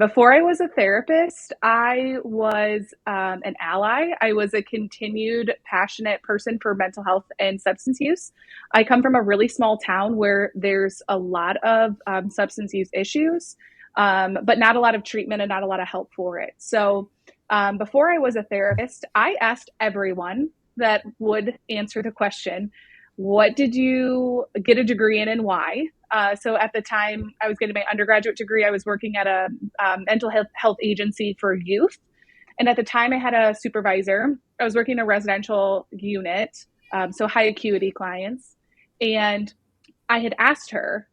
Before I was a therapist, I was an ally. I was a continued passionate person for mental health and substance use. I come from a really small town where there's a lot of substance use issues, but not a lot of treatment and not a lot of help for it. So before I was a therapist, I asked everyone that would answer the question, what did you get a degree in and why? So at the time I was getting my undergraduate degree, I was working at a mental health agency for youth. And at the time I had a supervisor. I was working in a residential unit, so high acuity clients. And I had asked her,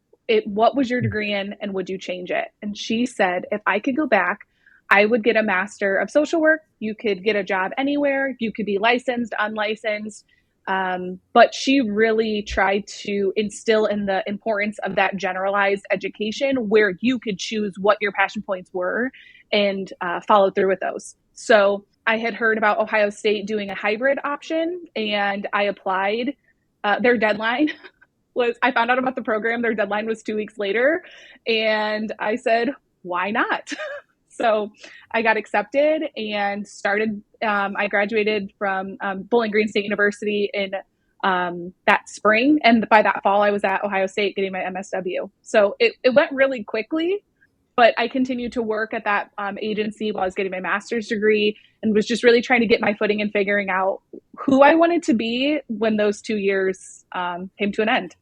what was your degree in and would you change it? And she said, if I could go back, I would get a master of social work. You could get a job anywhere. You could be licensed, unlicensed. But she really tried to instill in the importance of that generalized education where you could choose what your passion points were and follow through with those. So I had heard about Ohio State doing a hybrid option and I applied. Their deadline was, I found out about the program, their deadline was 2 weeks later. And I said, why not? So I got accepted and started. I graduated from Bowling Green State University in that spring. And by that fall, I was at Ohio State getting my MSW. So it went really quickly, but I continued to work at that agency while I was getting my master's degree and was just really trying to get my footing and figuring out who I wanted to be when those 2 years came to an end.